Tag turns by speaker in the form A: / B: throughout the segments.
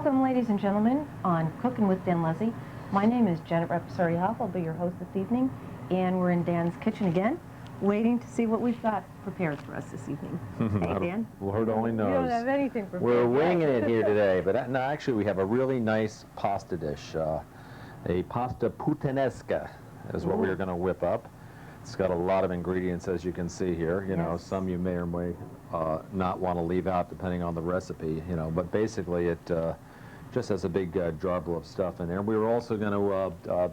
A: Welcome, ladies and gentlemen, on Cooking with Dan Leslie. My name is Janet Rapasari-Hoff. I'll be your host this evening, and we're in Dan's kitchen again, waiting to see what we've got prepared for us this evening. Hey, Dan?
B: Lord only knows.
A: You don't have anything prepared.
B: We're winging it here today, but no, actually we have a really nice pasta dish. A pasta puttanesca is what we're going to whip up. It's got a lot of ingredients, as you can see here. You know, some you may or may not want to leave out depending on the recipe, you know, but basically it just has a big jar full of stuff in there. We were also going to,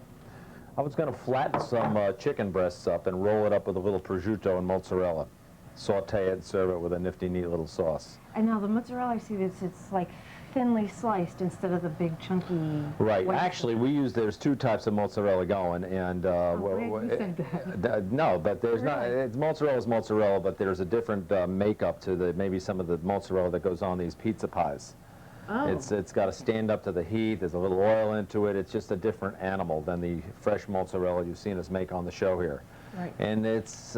B: I was going to flatten some chicken breasts up and roll it up with a little prosciutto and mozzarella. Saute it and serve it with a nifty, neat little sauce.
A: And now the mozzarella, I see this, it's like thinly sliced instead of the big chunky...
B: Right. Actually, we use, there's two types of mozzarella going, and... no, but there's not, mozzarella is mozzarella, but there's a different makeup to the, maybe some of the mozzarella that goes on these pizza pies.
A: Oh.
B: It's got to stand up to the heat, there's a little oil into it, it's just a different animal than the fresh mozzarella you've seen us make on the show here.
A: Right.
B: And it's...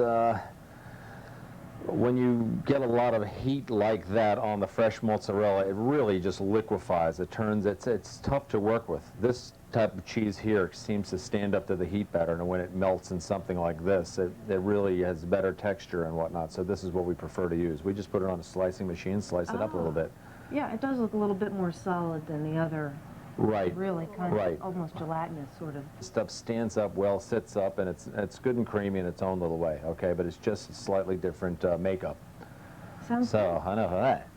B: when you get a lot of heat like that on the fresh mozzarella, it really just liquefies. It turns, it's tough to work with. This type of cheese here seems to stand up to the heat better, and when it melts in something like this, it really has better texture and whatnot. So this is what we prefer to use. We just put it on a slicing machine, slice it up a little bit.
A: Yeah, it does look a little bit more solid than the other.
B: Right.
A: Really kind of almost gelatinous sort of.
B: Stuff stands up well, sits up, and it's good and creamy in its own little way, okay? But it's just a slightly different makeup.
A: Sounds
B: so, I know that.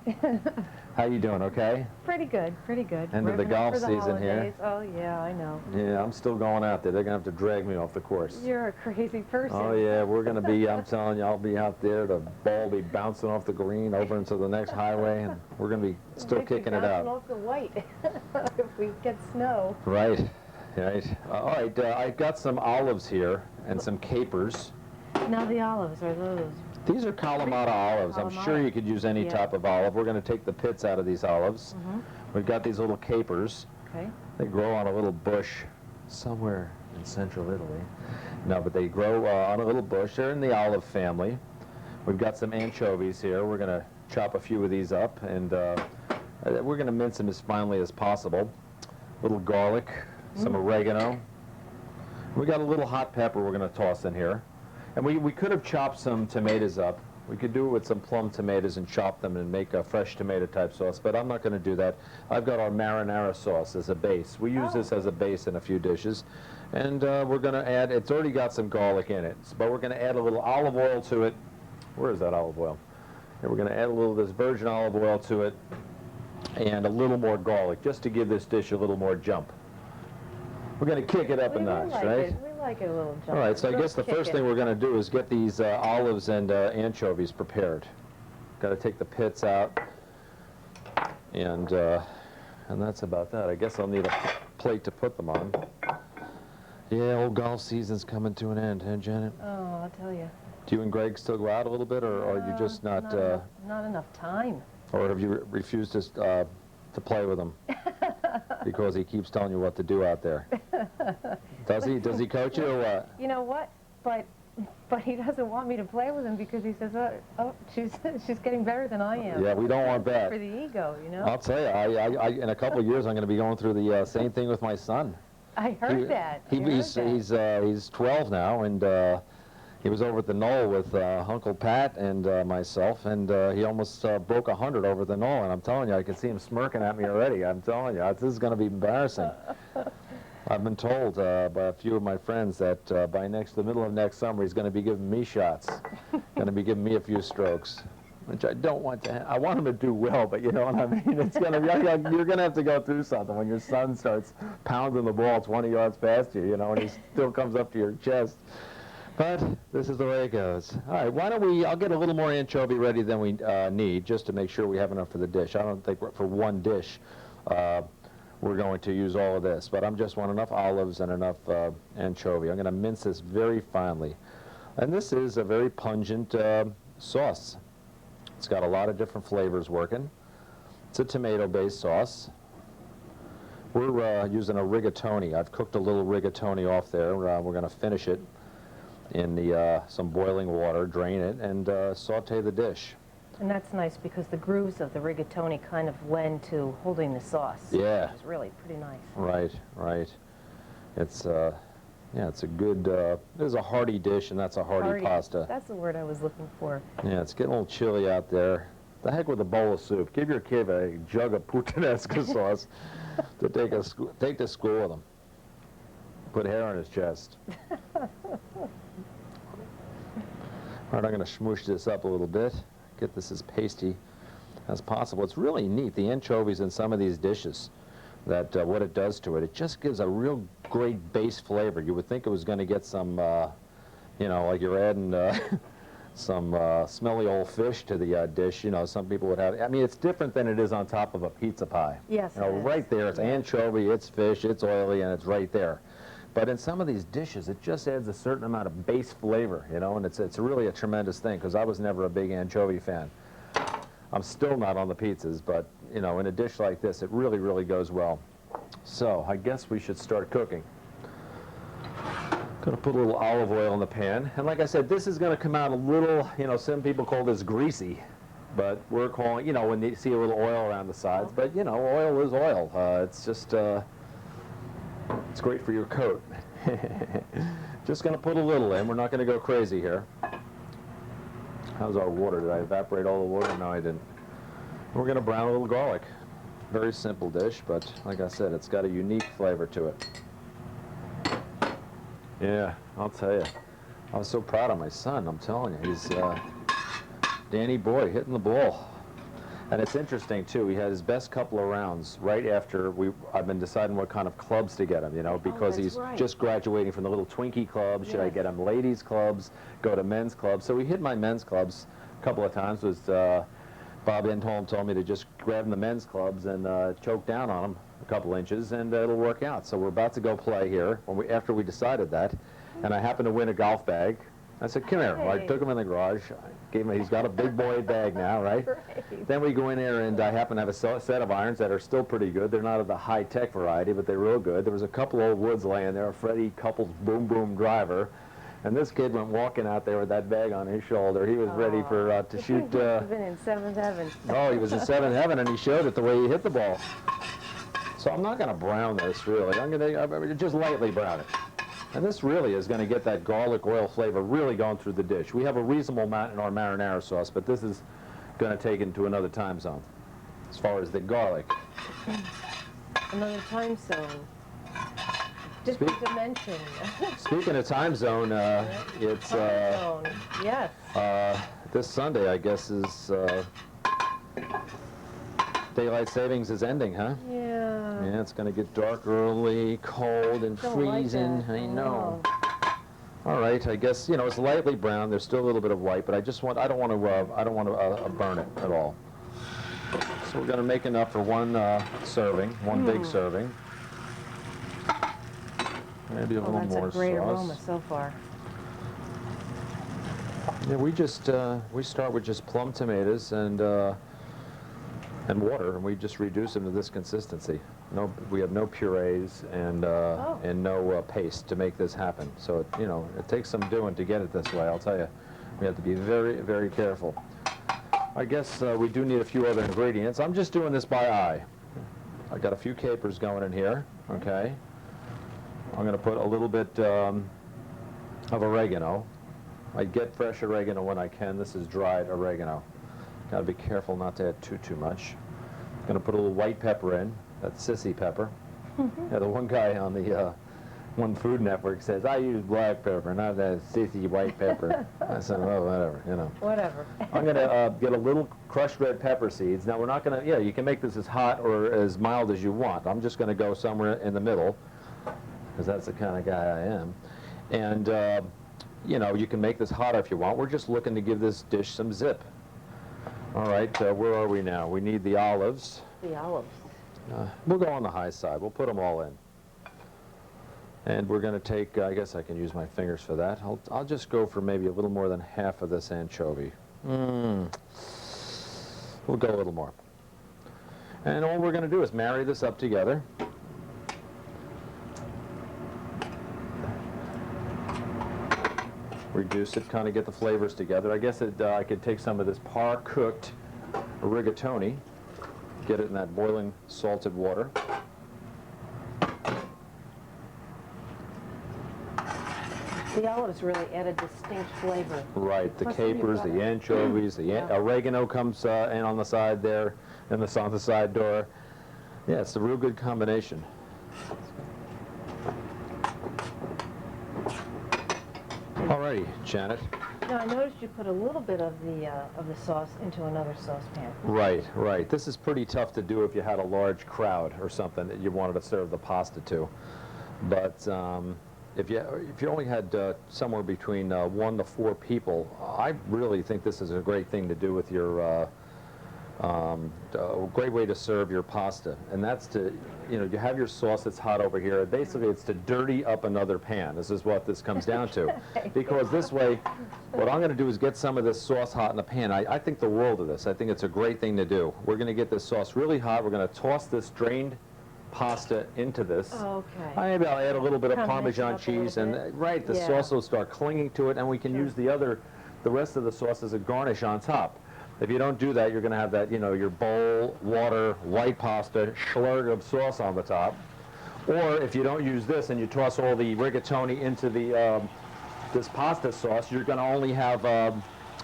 B: How you doing, okay?
A: Pretty good, pretty good.
B: End of the golf season here.
A: Oh, yeah, I know.
B: Yeah, I'm still going out there. They're going to have to drag me off the course.
A: You're a crazy person.
B: Oh, yeah, we're going to be, I'm telling you, I'll be out there. The ball will be bouncing off the green over into the next highway, and we're going to be still kicking it out.
A: Bouncing off the white if we get snow.
B: Right, right. All right, I've got some olives here and some capers.
A: Now the olives, are those?
B: These are Kalamata olives. I'm sure you could use any type of olive. We're going to take the pits out of these olives. We've got these little capers.
A: Okay.
B: They grow on a little bush somewhere in central Italy. No, but they grow on a little bush. They're in the olive family. We've got some anchovies here. We're going to chop a few of these up, and we're going to mince them as finely as possible. A little garlic, some oregano. We got a little hot pepper we're going to toss in here. And we could have chopped some tomatoes up. We could do it with some plum tomatoes and chop them and make a fresh tomato type sauce, but I'm not going to do that. I've got our marinara sauce as a base. We use this as a base in a few dishes. And we're going to add, it's already got some garlic in it, but we're going to add a little olive oil to it. Where is that olive oil? And we're going to add a little of this virgin olive oil to it and a little more garlic, just to give this dish a little more jump. We're going to kick it up a notch, right?
A: We like it a little jump.
B: All right, so I guess the first thing we're going to do is get these olives and anchovies prepared. Got to take the pits out, and that's about that. I guess I'll need a plate to put them on. Yeah, old golf season's coming to an end, huh, Janet?
A: Oh, I'll tell you.
B: Do you and Greg still go out a little bit, or are you just not?
A: Not enough time.
B: Or have you refused to play with him? Because he keeps telling you what to do out there. Does he? Does he coach you or what?
A: You know what? But he doesn't want me to play with him because he says, oh, she's getting better than I am.
B: Yeah, we don't want that.
A: For the ego, you know?
B: I'll tell you, I in a couple of years, I'm going to be going through the same thing with my son.
A: I heard that.
B: He's 12 now, and he was over at the knoll with Uncle Pat and myself, and he almost broke 100 over the knoll, and I'm telling you, I can see him smirking at me already. I'm telling you, this is going to be embarrassing. I've been told by a few of my friends that by the middle of next summer, he's going to be giving me shots, going to be giving me a few strokes, which I don't want to. I want him to do well, but you know what I mean? It's going to be, you're going to have to go through something when your son starts pounding the ball 20 yards past you, you know, and he still comes up to your chest. But this is the way it goes. All right, why don't I'll get a little more anchovy ready than we need, just to make sure we have enough for the dish. I don't think for one dish we're going to use all of this, but I'm just want enough olives and enough anchovy. I'm going to mince this very finely. And this is a very pungent sauce. It's got a lot of different flavors working. It's a tomato-based sauce. We're using a rigatoni. I've cooked a little rigatoni off there. We're going to finish it in some boiling water, drain it, and saute the dish.
A: And that's nice because the grooves of the rigatoni kind of lend to holding the sauce.
B: Yeah.
A: Which is really pretty nice.
B: Right, right. It's, yeah, it's a good, it's a hearty dish, and that's a hearty pasta.
A: That's the word I was looking for.
B: Yeah, it's getting a little chilly out there. The heck with a bowl of soup. Give your kid a jug of puttanesca sauce to take to school with him. Put hair on his chest. All right, I'm going to smoosh this up a little bit. Get this as pasty as possible. It's really neat, the anchovies in some of these dishes, that what it does to it. It just gives a real great base flavor. You would think it was going to get some, you know, like you're adding some smelly old fish to the dish. You know, some people would have. I mean, it's different than it is on top of a pizza pie.
A: Yes,
B: you know, right there, it's anchovy, it's fish, it's oily, and it's right there. But in some of these dishes, it just adds a certain amount of base flavor, you know, and it's really a tremendous thing, because I was never a big anchovy fan. I'm still not on the pizzas, but, you know, in a dish like this, it really, really goes well. So, I guess we should start cooking. Gonna put a little olive oil in the pan, and like I said, this is gonna come out a little, you know, some people call this greasy, but we're calling, you know, when you see a little oil around the sides, but, you know, oil is oil. It's just, it's great for your coat. Just going to put a little in. We're not going to go crazy here. How's our water? Did I evaporate all the water? No, I didn't. We're going to brown a little garlic. Very simple dish, but like I said, it's got a unique flavor to it. Yeah, I'll tell you. I was so proud of my son, I'm telling you. He's Danny boy, hitting the ball. And it's interesting, too, he had his best couple of rounds right after I've been deciding what kind of clubs to get him, you know, because he's just graduating from the little Twinkie clubs. Should I get him ladies' clubs, go to men's clubs? So we hit my men's clubs a couple of times. Bob Entholm told me to just grab him the men's clubs and choke down on them a couple inches, and it'll work out. So we're about to go play here after we decided that, and I happened to win a golf bag. I said, come here. Well, I took him in the garage. He's got a big boy bag now, right? Then we go in there, and I happen to have a set of irons that are still pretty good. They're not of the high-tech variety, but they're real good. There was a couple old woods laying there, a Freddie Couples Boom Boom driver, and this kid went walking out there with that bag on his shoulder. He was ready for to shoot.
A: He's been in seventh heaven.
B: Oh, he was in seventh heaven, and he showed it the way he hit the ball. So I'm not going to brown this, really. I'm going to just lightly brown it. And this really is going to get that garlic oil flavor really going through the dish. We have a reasonable amount in our marinara sauce, but this is going to take it into another time zone as far as the garlic.
A: Another time zone. Different dimension.
B: Speaking of time zone, it's
A: time zone. Yes.
B: This Sunday, I guess, is daylight savings is ending, huh?
A: Yeah.
B: Yeah, it's going to get dark early, cold, and freezing.
A: Like
B: I know. All right, I guess, you know, it's lightly brown. There's still a little bit of white, but I don't want to burn it at all. So we're going to make enough for one serving, one big serving. Maybe a little more sauce.
A: That's a great aroma so far.
B: Yeah, we start with just plum tomatoes and water, and we just reduce them to this consistency. No, we have no purees and no paste to make this happen. So it takes some doing to get it this way. I'll tell you, we have to be very, very careful. I guess we do need a few other ingredients. I'm just doing this by eye. I got a few capers going in here. Okay. I'm going to put a little bit of oregano. I get fresh oregano when I can. This is dried oregano. Got to be careful not to add too much. I'm going to put a little white pepper in. That's sissy pepper. Yeah, the one guy on the One Food Network says, I use black pepper, not that sissy white pepper. I said, well, whatever, you know.
A: Whatever.
B: I'm going to get a little crushed red pepper seeds. Now, we're not going to, you can make this as hot or as mild as you want. I'm just going to go somewhere in the middle, because that's the kind of guy I am. And, you can make this hotter if you want. We're just looking to give this dish some zip. All right, where are we now? We need the olives.
A: The olives.
B: We'll go on the high side. We'll put them all in. And we're going to take, I guess I can use my fingers for that. I'll just go for maybe a little more than half of this anchovy. We'll go a little more. And all we're going to do is marry this up together. reduce it, kind of get the flavors together. I guess I could take some of this par-cooked rigatoni, get it in that boiling salted water.
A: The olives really add a distinct flavor.
B: Right, the
A: Plus, then you've
B: capers,
A: got
B: the
A: it.
B: anchovies, the oregano comes in on the side there, and on the side door. Yeah, it's a real good combination. Alrighty, Janet.
A: Now, I noticed you put a little bit of the sauce into another saucepan.
B: Right, right. This is pretty tough to do if you had a large crowd or something that you wanted to serve the pasta to. But if you only had somewhere between 1 to 4 people, I really think this is a great thing to do with your a great way to serve your pasta. And that's to, you have your sauce that's hot over here. Basically, it's to dirty up another pan. This is what this comes down to. Because this way, what I'm going to do is get some of this sauce hot in the pan. I think the world of this. I think it's a great thing to do. We're going to get this sauce really hot. We're going to toss this drained pasta into this.
A: Okay.
B: Maybe I'll add a little bit of
A: Kind of mix it
B: Parmesan
A: up a little
B: cheese, and
A: bit.
B: right, the
A: Yeah.
B: sauce will start clinging to it, and we can use the rest of the sauce as a garnish on top. If you don't do that, you're going to have that, your bowl, water, white pasta, schlurg of sauce on the top. Or if you don't use this and you toss all the rigatoni into the this pasta sauce, you're going to only have,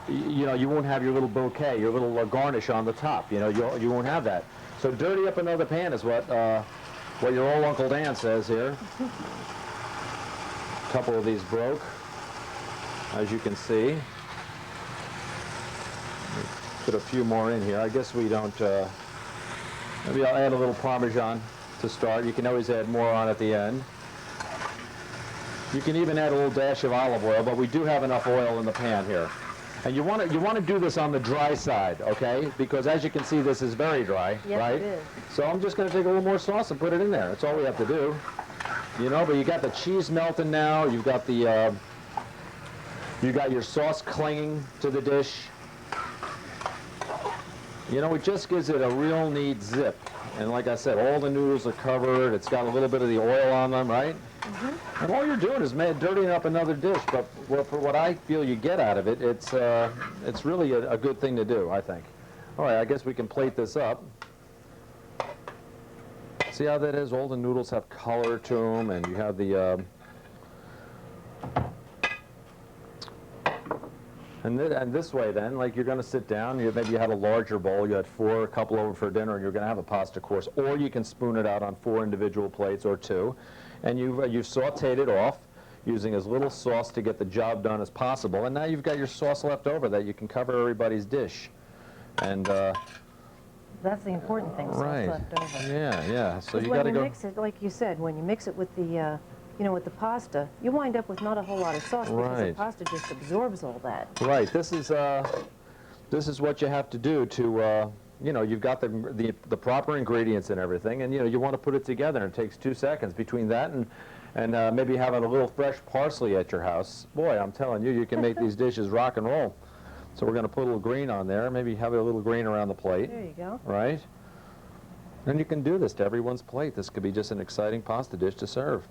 B: you won't have your little bouquet, your little garnish on the top. You won't have that. So dirty up another pan is what your old Uncle Dan says here. A couple of these broke, as you can see. Put a few more in here. I guess we don't, maybe I'll add a little Parmesan to start. You can always add more on at the end. You can even add a little dash of olive oil, but we do have enough oil in the pan here. And you want to do this on the dry side, okay? Because as you can see, this is very dry,
A: Yes,
B: right?
A: it is.
B: So I'm just going to take a little more sauce and put it in there. That's all we have to do. But you got the cheese melting now. You've got the, you got your sauce clinging to the dish. It just gives it a real neat zip. And like I said, all the noodles are covered. It's got a little bit of the oil on them, right? Mm-hmm. And all you're doing is dirtying up another dish. But for what I feel you get out of it, it's really a good thing to do, I think. All right, I guess we can plate this up. See how that is? All the noodles have color to them, and you have the... And this way then, like you're going to sit down, maybe you had a larger bowl, you had 4, a couple over for dinner, and you're going to have a pasta course, or you can spoon it out on 4 individual plates or 2, and you've sauteed it off using as little sauce to get the job done as possible, and now you've got your sauce left over that you can cover everybody's dish. And
A: That's the important thing, sauce
B: right.
A: left over.
B: Yeah. So you got
A: When
B: to
A: you
B: go.
A: mix it, like you said, when you mix it with the, with the pasta, you wind up with not a whole lot of sauce because the
B: Right.
A: pasta just absorbs all that.
B: Right. This is what you have to do to. You've got the proper ingredients and everything, and you want to put it together. And it takes 2 seconds between that and maybe having a little fresh parsley at your house. Boy, I'm telling you, you can make these dishes rock and roll. So we're going to put a little green on there. Maybe have a little green around the plate.
A: There you go.
B: Right. And you can do this to everyone's plate. This could be just an exciting pasta dish to serve.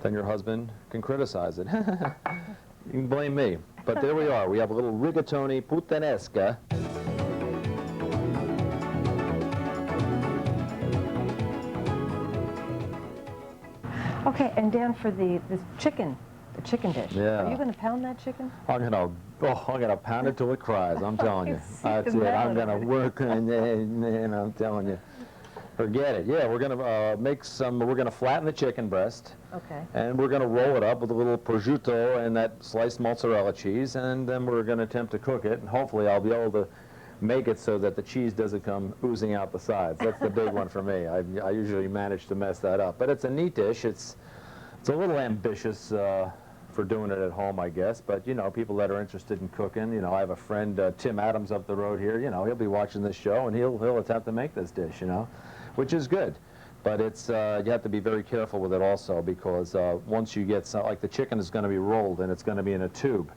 B: Then your husband can criticize it. You can blame me. But there we are. We have a little rigatoni puttanesca.
A: Okay, and Dan, for the chicken dish.
B: Yeah.
A: Are you going to pound that chicken?
B: I'm gonna pound it till it cries. I'm telling you.
A: see
B: That's
A: the
B: it. I'm
A: melody.
B: gonna work on it, and I'm telling you. Forget it. Yeah, we're gonna We're gonna flatten the chicken breast,
A: Okay.
B: and we're gonna roll it up with a little prosciutto and that sliced mozzarella cheese, and then we're gonna attempt to cook it, and hopefully I'll be able to make it so that the cheese doesn't come oozing out the sides. That's the big one for me. I usually manage to mess that up, but it's a neat dish. It's a little ambitious for doing it at home, I guess, but people that are interested in cooking, I have a friend, Tim Adams, up the road here. He'll be watching this show, and he'll attempt to make this dish, which is good. But it's you have to be very careful with it also, because once you get like the chicken is going to be rolled and it's going to be in a tube.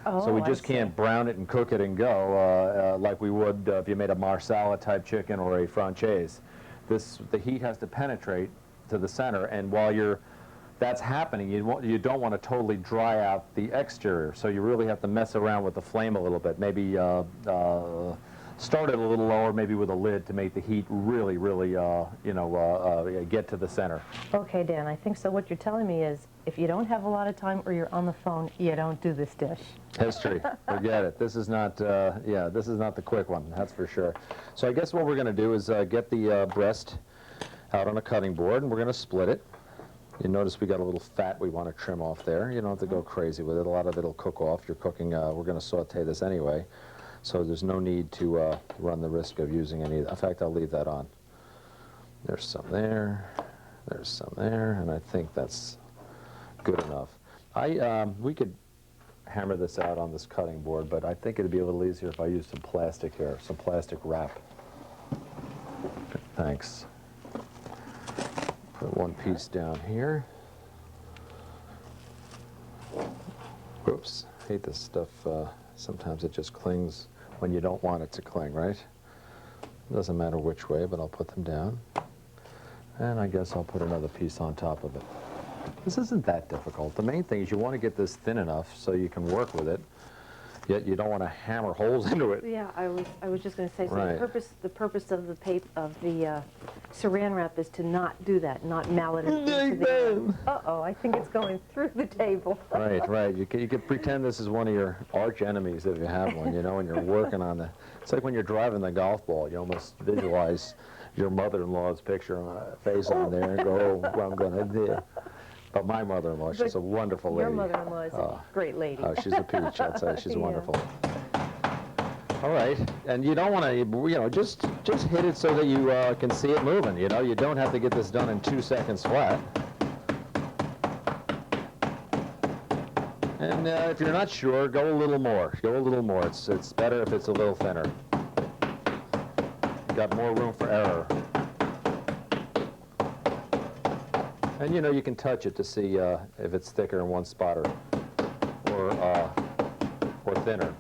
A: Oh,
B: So we
A: I
B: just
A: see.
B: can't brown it and cook it and go like we would if you made a marsala type chicken or a franchise. The heat has to penetrate to the center, and while you're that's happening, you don't want to totally dry out the exterior, so you really have to mess around with the flame a little bit. Maybe start it a little lower, maybe with a lid, to make the heat really, really, get to the center.
A: Okay, Dan, I think so. What you're telling me is if you don't have a lot of time or you're on the phone, you don't do this dish.
B: History, forget it. This is not, this is not the quick one, that's for sure. So I guess what we're going to do is get the breast out on a cutting board, and we're going to split it. You notice we got a little fat we want to trim off there. You don't have to go crazy with it. A lot of it will cook off. You're cooking, we're going to saute this anyway, so there's no need to run the risk of using any. In fact, I'll leave that on. There's some there, there's some there, and I think that's good enough. We could hammer this out on this cutting board, but I think it'd be a little easier if I used some plastic here, some plastic wrap. Thanks. Put one piece down here. Oops, hate this stuff. Sometimes it just clings when you don't want it to cling, right? Doesn't matter which way, but I'll put them down. And I guess I'll put another piece on top of it. This isn't that difficult. The main thing is you want to get this thin enough so you can work with it, yet you don't want to hammer holes into it.
A: Yeah, I was just going to say, so
B: Right.
A: the purpose of the saran wrap is to not do that, not mallet it into the. Uh-oh, I think it's going through the table.
B: Right. You could pretend this is one of your arch enemies if you have one, and you're working on the. It's like when you're driving the golf ball. You almost visualize your mother-in-law's picture face on there and go, oh, what I'm going to do. But my mother-in-law, she's a wonderful lady.
A: Your mother-in-law is a great lady.
B: Oh, she's a peach, I'd say. She's
A: Yeah.
B: wonderful. All right, and you don't want to, just hit it so that you can see it moving. You don't have to get this done in 2 seconds flat. And if you're not sure, go a little more. Go a little more. It's better if it's a little thinner. Got more room for error. And you can touch it to see if it's thicker in one spot or thinner.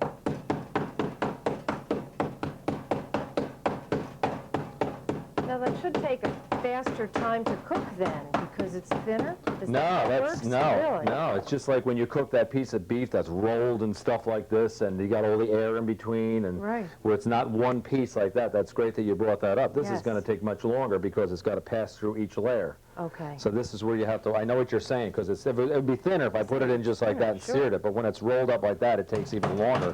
A: Now that should take a faster time to cook then, because it's thinner? Is
B: No,
A: that how it
B: that's
A: works?
B: no,
A: Really?
B: no. It's just like when you cook that piece of beef that's rolled and stuff like this, and you got all the air in between, and
A: Right.
B: where it's not one piece like that. That's great that you brought that up. This is
A: Yes.
B: going to take much longer because it's got to pass through each layer.
A: Okay.
B: So this is where you have to. I know what you're saying, because it would be thinner if I put it in just like that and
A: Sure.
B: seared it. But when it's rolled up like that, it takes even longer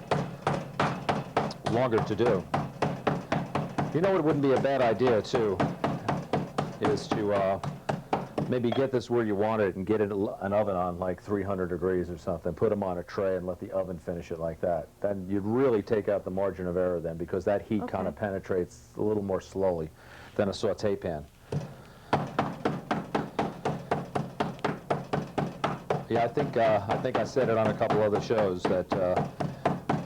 B: to do. You know what wouldn't be a bad idea too is to maybe get this where you want it and get it an oven on like 300 degrees or something. Put them on a tray and let the oven finish it like that. Then you'd really take out the margin of error then, because that heat kind of
A: Okay.
B: penetrates a little more slowly than a saute pan. Yeah, I think I said it on a couple other shows that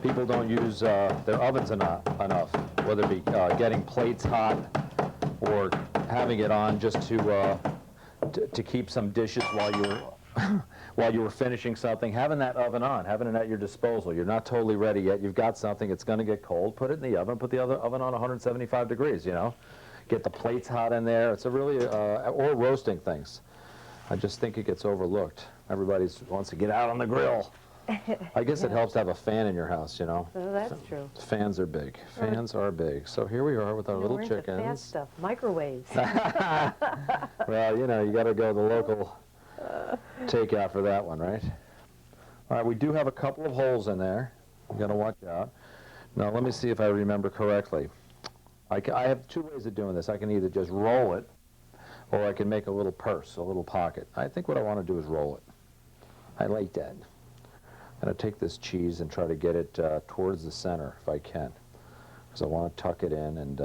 B: people don't use their ovens enough, whether it be getting plates hot or having it on just to keep some dishes while you were finishing something. Having that oven on, having it at your disposal. You're not totally ready yet. You've got something. It's going to get cold. Put it in the oven. Put the oven on 175 degrees. Get the plates hot in there. It's a really or roasting things. I just think it gets overlooked. Everybody wants to get out on the grill. I guess it helps to have a fan in your house,
A: So that's true.
B: Fans are big. Fans are big. So here we are with our little
A: We're into fast
B: chickens.
A: stuff. Microwaves.
B: Well, you got to go the local takeout for that one, right? All right, we do have a couple of holes in there. You got to watch out. Now, let me see if I remember correctly. I have two ways of doing this. I can either just roll it, or I can make a little purse, a little pocket. I think what I want to do is roll it. I like that. I'm going to take this cheese and try to get it towards the center if I can, because I want to tuck it in, and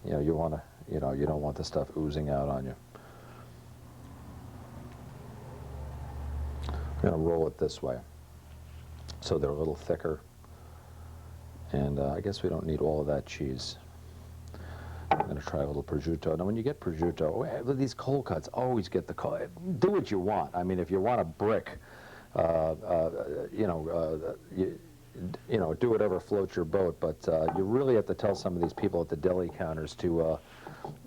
B: you want to, you don't want the stuff oozing out on you. I'm going to roll it this way, so they're a little thicker, and I guess we don't need all of that cheese. I'm going to try a little prosciutto. Now, when you get prosciutto, these cold cuts always get the cold. Do what you want. I mean, if you want a brick, do whatever floats your boat. But you really have to tell some of these people at the deli counters to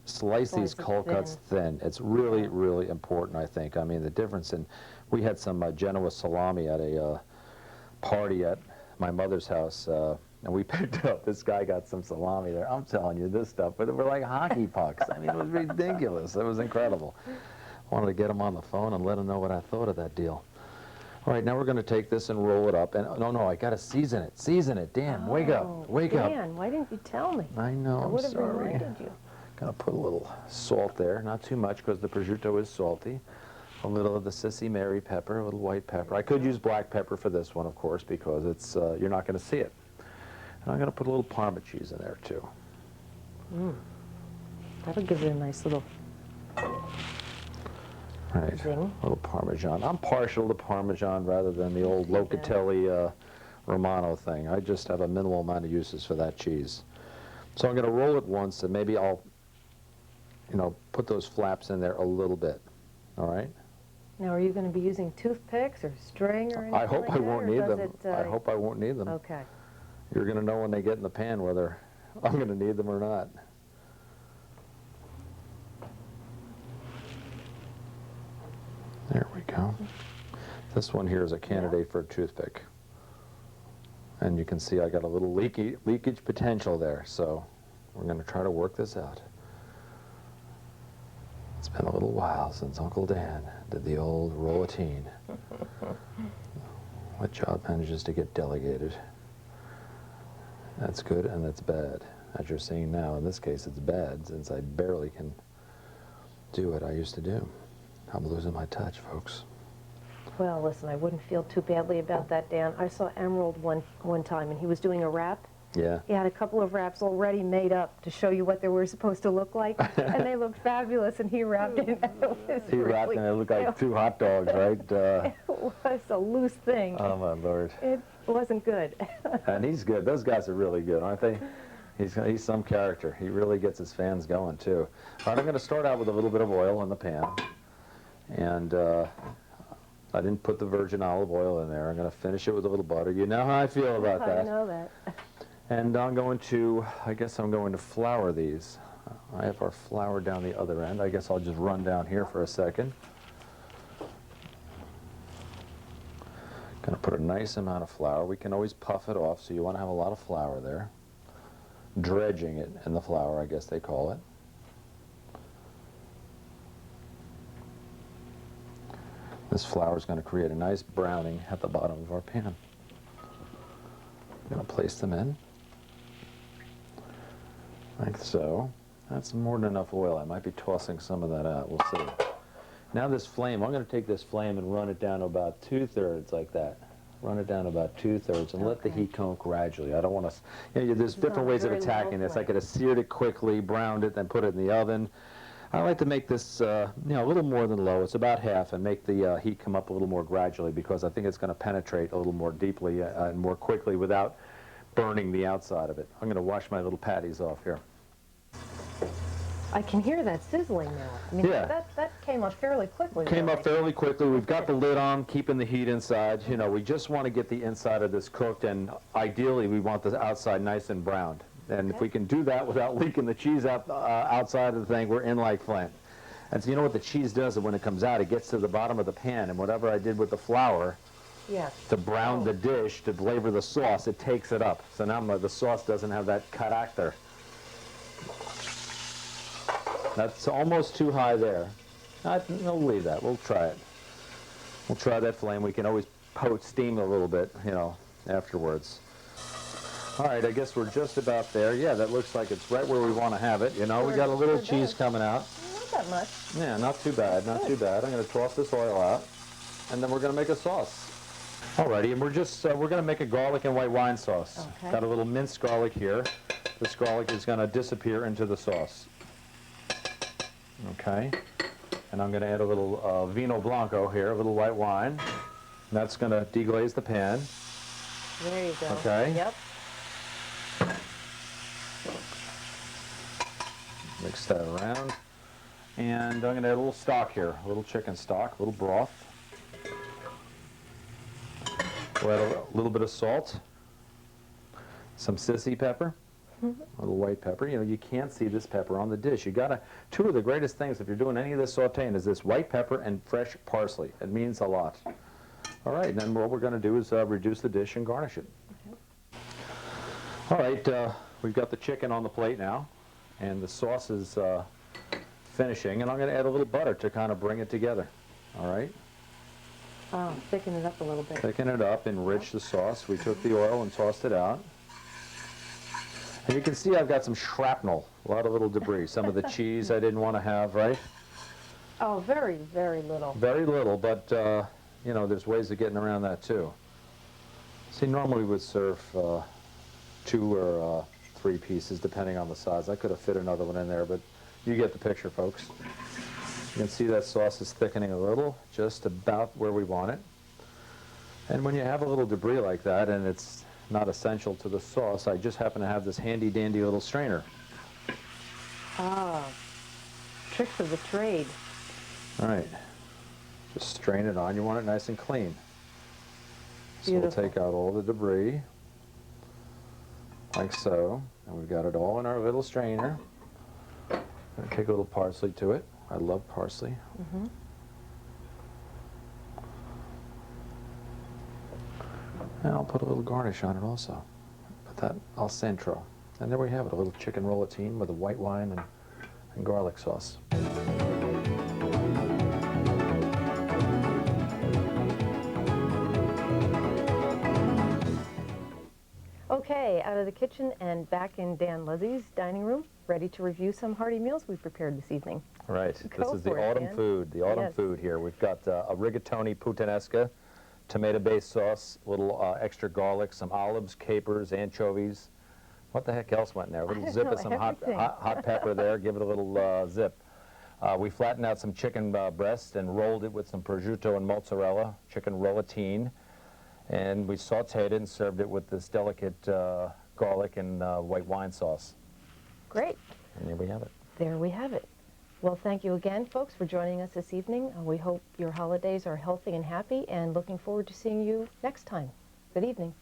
B: Slice these
A: Slice it
B: cold cuts thin. It's really,
A: Yeah.
B: really important, I think. I mean, the difference in, we had some Genoa salami at a party at my mother's house, and we picked up, this guy got some salami there. I'm telling you, this stuff, but they were like hockey pucks. I mean, it was ridiculous. It was incredible. I wanted to get him on the phone and let him know what I thought of that deal. All right, now we're going to take this and roll it up. And no, I got to season it. Season it. Dan, wake up. Wake up.
A: Dan, why didn't you tell me?
B: I know,
A: I
B: I'm
A: would have
B: sorry.
A: reminded you.
B: Gonna put a little salt there, not too much because the prosciutto is salty. A little of the Sissy Mary pepper, a little white pepper. I could use black pepper for this one, of course, because it's you're not going to see it. And I'm going to put a little Parma cheese in there too.
A: That'll give it a nice little
B: Right,
A: zing.
B: a little Parmesan. I'm partial to Parmesan rather than the old Locatelli Romano thing. I just have a minimal amount of uses for that cheese. So I'm going to roll it once, and maybe I'll, put those flaps in there a little bit. All right?
A: Now, are you going to be using toothpicks or string or anything
B: I hope
A: like
B: I
A: that,
B: won't
A: or
B: need
A: does
B: them.
A: it,
B: I hope I won't need them.
A: Okay.
B: You're going to know when they get in the pan whether I'm going to need them or not. There we go. This one here is a candidate for a toothpick. And you can see I got a little leakage potential there, so we're going to try to work this out. It's been a little while since Uncle Dan did the old rollatine. What job manages to get delegated? That's good and that's bad. As you're seeing now, in this case it's bad since I barely can do what I used to do. I'm losing my touch, folks.
A: Well, listen, I wouldn't feel too badly about that, Dan. I saw Emerald one time, and he was doing a wrap.
B: Yeah.
A: He had a couple of wraps already made up to show you what they were supposed to look like, and they looked fabulous, and he wrapped it.
B: He wrapped and it looked like two hot dogs, right?
A: It was a loose thing.
B: Oh, my Lord.
A: It wasn't good.
B: And he's good. Those guys are really good, aren't they? He's some character. He really gets his fans going, too. All right, I'm going to start out with a little bit of oil in the pan. And I didn't put the virgin olive oil in there. I'm going to finish it with a little butter. You know how I feel about that.
A: I know that.
B: And I'm going to flour these. I have our flour down the other end. I guess I'll just run down here for a second. Going to put a nice amount of flour. We can always puff it off, so you want to have a lot of flour there. Dredging it in the flour, I guess they call it. This flour is going to create a nice browning at the bottom of our pan. I'm going to place them in, like so. That's more than enough oil. I might be tossing some of that out. We'll see. Now this flame, I'm going to take this flame and run it down to about 2/3 like that. Run it down to about 2/3 and let the heat come up gradually. I don't want to, there's different ways of attacking this. I could have seared it quickly, browned it, then put it in the oven. I like to make this, a little more than low. It's about half, and make the heat come up a little more gradually because I think it's going to penetrate a little more deeply and more quickly without burning the outside of it. I'm going to wash my little patties off here.
A: I can hear that sizzling now. I mean,
B: Yeah.
A: that came up fairly quickly.
B: Came
A: really.
B: up fairly quickly. We've got the lid on, keeping the heat inside. We just want to get the inside of this cooked, and ideally we want the outside nice and browned. And if we can do that without leaking the cheese out, outside of the thing, we're in like Flint. And so you know what the cheese does when it comes out? It gets to the bottom of the pan, and whatever I did with the flour to brown the dish, to flavor the sauce, it takes it up. So now the sauce doesn't have that character. That's almost too high there. We'll leave that. We'll try it. We'll try that flame. We can always steam a little bit, afterwards. All right, I guess we're just about there. Yeah, that looks like it's right where we want to have it. We got a little cheese coming out.
A: Not that much.
B: Yeah, not too bad, not too bad. I'm going to toss this oil out, and then we're going to make a sauce. Alrighty, and we're going to make a garlic and white wine sauce.
A: Okay.
B: Got a little minced garlic here. This garlic is going to disappear into the sauce. Okay, and I'm going to add a little Vino Blanco here, a little white wine. And that's going to deglaze the pan.
A: There you go.
B: Okay.
A: Yep.
B: Mix that around. And I'm going to add a little stock here, a little chicken stock, a little broth. We'll add a little bit of salt, some sissy pepper, A little white pepper. You know, you can't see this pepper on the dish. You gotta, two of the greatest things if you're doing any of this sauteing is this white pepper and fresh parsley. It means a lot. All right, and then what we're gonna do is reduce the dish and garnish it. Okay. All right, we've got the chicken on the plate now, and the sauce is finishing, and I'm gonna add a little butter to kind of bring it together. All right?
A: Oh, thicken it up a little bit.
B: Thicken it up, enrich the sauce. We took the oil and tossed it out. And you can see I've got some shrapnel, a lot of little debris. Some of the cheese I didn't want to have, right?
A: Oh, very, very little.
B: Very little, but, you know, there's ways of getting around that, too. See, normally we would serve 2 or 3 pieces, depending on the size. I could have fit another one in there, but you get the picture, folks. You can see that sauce is thickening a little, just about where we want it. And when you have a little debris like that, and it's not essential to the sauce, I just happen to have this handy-dandy little strainer.
A: Ah, tricks of the trade.
B: All right, just strain it on. You want it nice and clean. So we'll
A: Beautiful.
B: take out all the debris, like so. And we've got it all in our little strainer. Gonna take a little parsley to it. I love parsley.
A: Mm-hmm.
B: And I'll put a little garnish on it also. Put that al centro. And there we have it, a little chicken rollatine with a white wine and garlic sauce.
A: Okay, out of the kitchen and back in Dan Leslie's dining room, ready to review some hearty meals we prepared this evening.
B: Right,
A: Go
B: this is the
A: for it,
B: autumn
A: Dan.
B: food, the autumn
A: Yes.
B: food here. We've got a rigatoni puttanesca, tomato-based sauce, a little extra garlic, some olives, capers, anchovies. What the heck else went in there? A little
A: don't
B: zip
A: know,
B: of some hot
A: everything.
B: pepper there, give it a little zip. We flattened out some chicken breast and rolled it with some prosciutto and mozzarella, chicken rollatine. And we sauteed it and served it with this delicate garlic and white wine sauce.
A: Great.
B: And there we have it.
A: There we have it. Well, thank you again, folks, for joining us this evening. We hope your holidays are healthy and happy, and looking forward to seeing you next time. Good evening.